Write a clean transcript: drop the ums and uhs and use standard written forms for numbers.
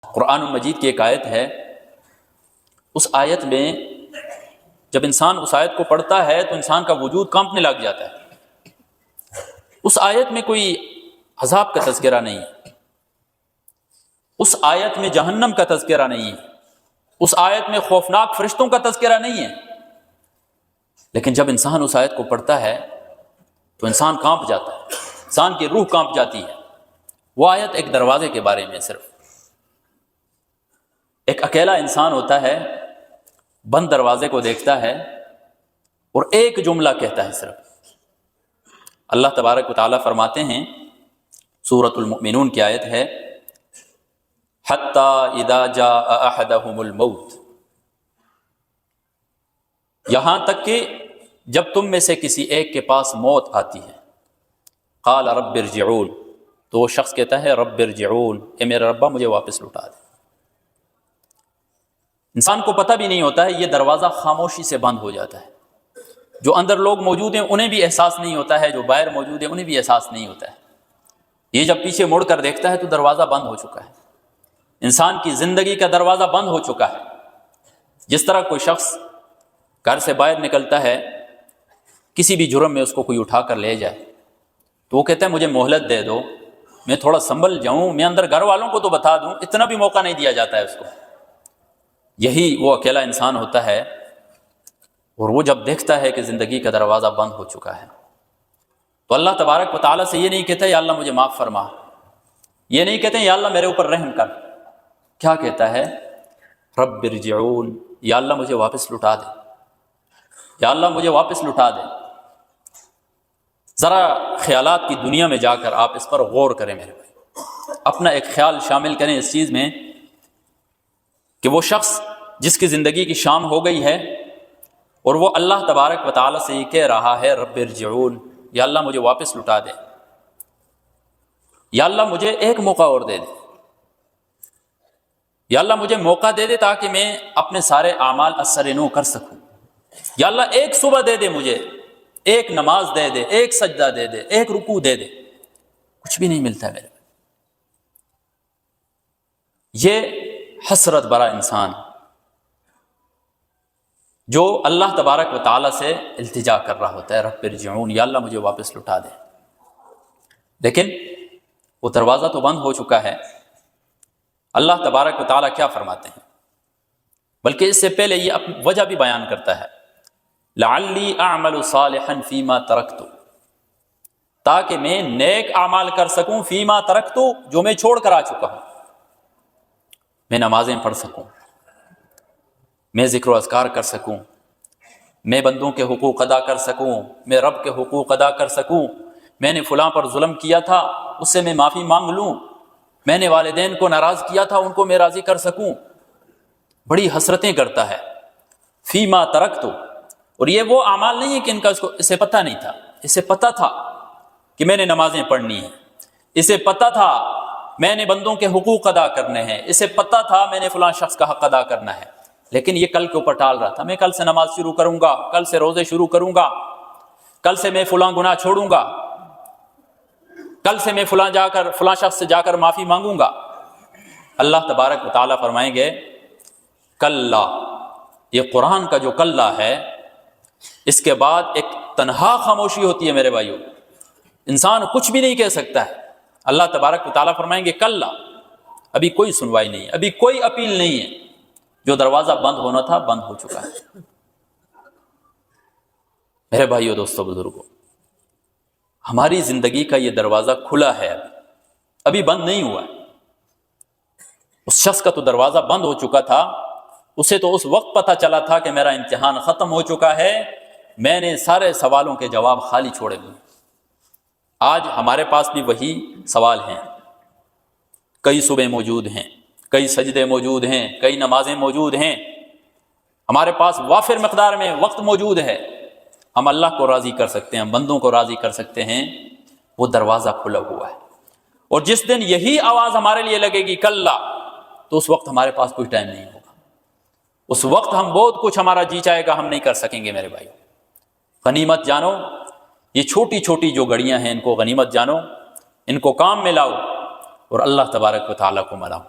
قرآن مجید کی ایک آیت ہے، اس آیت میں جب انسان اس آیت کو پڑھتا ہے تو انسان کا وجود کانپنے لگ جاتا ہے۔ اس آیت میں کوئی عذاب کا تذکرہ نہیں ہے، اس آیت میں جہنم کا تذکرہ نہیں ہے، اس آیت میں خوفناک فرشتوں کا تذکرہ نہیں ہے، لیکن جب انسان اس آیت کو پڑھتا ہے تو انسان کانپ جاتا ہے، انسان کی روح کانپ جاتی ہے۔ وہ آیت ایک دروازے کے بارے میں، صرف ایک اکیلا انسان ہوتا ہے، بند دروازے کو دیکھتا ہے اور ایک جملہ کہتا ہے صرف۔ اللہ تبارک و تعالیٰ فرماتے ہیں، سورۃ المؤمنون کی آیت ہے، حَتَّى إِذَا جَاءَ أَحَدَهُمُ الْمَوْتُ، یہاں تک کہ جب تم میں سے کسی ایک کے پاس موت آتی ہے، قال رب ارجعون، تو وہ شخص کہتا ہے رب ارجعون، اے میرے ربا مجھے واپس لوٹا دے۔ انسان کو پتہ بھی نہیں ہوتا ہے، یہ دروازہ خاموشی سے بند ہو جاتا ہے۔ جو اندر لوگ موجود ہیں انہیں بھی احساس نہیں ہوتا ہے، جو باہر موجود ہیں انہیں بھی احساس نہیں ہوتا ہے۔ یہ جب پیچھے مڑ کر دیکھتا ہے تو دروازہ بند ہو چکا ہے، انسان کی زندگی کا دروازہ بند ہو چکا ہے۔ جس طرح کوئی شخص گھر سے باہر نکلتا ہے، کسی بھی جرم میں اس کو کوئی اٹھا کر لے جائے تو وہ کہتا ہے مجھے مہلت دے دو، میں تھوڑا سنبھل جاؤں، میں اندر گھر والوں کو تو بتا دوں، اتنا بھی موقع نہیں دیا جاتا ہے اس کو۔ یہی وہ اکیلا انسان ہوتا ہے، اور وہ جب دیکھتا ہے کہ زندگی کا دروازہ بند ہو چکا ہے تو اللہ تبارک و تعالیٰ سے یہ نہیں کہتا یا اللہ مجھے معاف فرما، یہ نہیں کہتے یا اللہ میرے اوپر رحم کر، کیا کہتا ہے رب ارجعون، یا اللہ مجھے واپس لٹا دے، یا اللہ مجھے واپس لٹا دے۔ ذرا خیالات کی دنیا میں جا کر آپ اس پر غور کریں میرے بھائی، اپنا ایک خیال شامل کریں اس چیز میں کہ وہ شخص جس کی زندگی کی شام ہو گئی ہے اور وہ اللہ تبارک و تعالیٰ سے یہ کہہ رہا ہے رب ارجعون، یا اللہ مجھے واپس لٹا دے، یا اللہ مجھے ایک موقع اور دے دے، یا اللہ مجھے موقع دے دے تاکہ میں اپنے سارے اعمال اثر نو کر سکوں، یا اللہ ایک صبح دے دے، مجھے ایک نماز دے دے، ایک سجدہ دے دے، ایک رکوع دے دے، کچھ بھی نہیں ملتا ہے میرے۔ یہ حسرت برا انسان جو اللہ تبارک و تعالیٰ سے التجا کر رہا ہوتا ہے رب ارجعون، یا اللہ مجھے واپس لٹا دے، لیکن وہ دروازہ تو بند ہو چکا ہے۔ اللہ تبارک و تعالیٰ کیا فرماتے ہیں، بلکہ اس سے پہلے یہ اپنی وجہ بھی بیان کرتا ہے، لعلی اعمل صالحا فیما ترکت، تاکہ میں نیک اعمال کر سکوں، فیما ترکت، جو میں چھوڑ کر آ چکا ہوں، میں نمازیں پڑھ سکوں، میں ذکر و اذکار کر سکوں، میں بندوں کے حقوق ادا کر سکوں، میں رب کے حقوق ادا کر سکوں، میں نے فلاں پر ظلم کیا تھا اس سے میں معافی مانگ لوں، میں نے والدین کو ناراض کیا تھا ان کو میں راضی کر سکوں۔ بڑی حسرتیں کرتا ہے فیما ترکت، اور یہ وہ اعمال نہیں ہے کہ ان کا اسے پتہ نہیں تھا، اسے پتہ تھا کہ میں نے نمازیں پڑھنی ہیں، اسے پتہ تھا میں نے بندوں کے حقوق ادا کرنے ہیں، اسے پتہ تھا میں نے فلاں شخص کا حق ادا کرنا ہے، لیکن یہ کل کے اوپر ٹال رہا تھا، میں کل سے نماز شروع کروں گا، کل سے روزے شروع کروں گا، کل سے میں فلاں گناہ چھوڑوں گا، کل سے میں فلاں شخص سے جا کر معافی مانگوں گا۔ اللہ تبارک و تعالیٰ فرمائیں گے کلا، یہ قرآن کا جو کلا ہے اس کے بعد ایک تنہا خاموشی ہوتی ہے میرے بھائیو، انسان کچھ بھی نہیں کہہ سکتا ہے۔ اللہ تبارک و تعالیٰ فرمائیں گے کلا، ابھی کوئی سنوائی نہیں ہے، ابھی کوئی اپیل نہیں ہے، جو دروازہ بند ہونا تھا بند ہو چکا ہے۔ میرے بھائیو، دوستو، بزرگوں، ہماری زندگی کا یہ دروازہ کھلا ہے، ابھی بند نہیں ہوا ہے۔ اس شخص کا تو دروازہ بند ہو چکا تھا، اسے تو اس وقت پتہ چلا تھا کہ میرا امتحان ختم ہو چکا ہے، میں نے سارے سوالوں کے جواب خالی چھوڑے ہوئے۔ آج ہمارے پاس بھی وہی سوال ہیں، کئی صبح موجود ہیں، کئی سجدے موجود ہیں، کئی نمازیں موجود ہیں، ہمارے پاس وافر مقدار میں وقت موجود ہے، ہم اللہ کو راضی کر سکتے ہیں، ہم بندوں کو راضی کر سکتے ہیں، وہ دروازہ کھلا ہوا ہے۔ اور جس دن یہی آواز ہمارے لیے لگے گی کلا، تو اس وقت ہمارے پاس کوئی ٹائم نہیں ہوگا، اس وقت ہم بہت کچھ ہمارا جی چاہے گا ہم نہیں کر سکیں گے۔ میرے بھائی، غنیمت جانو، یہ چھوٹی چھوٹی جو گھڑیاں ہیں ان کو غنیمت جانو، ان کو کام میں لاؤ اور اللہ تبارک و تعالیٰ کو مناؤ۔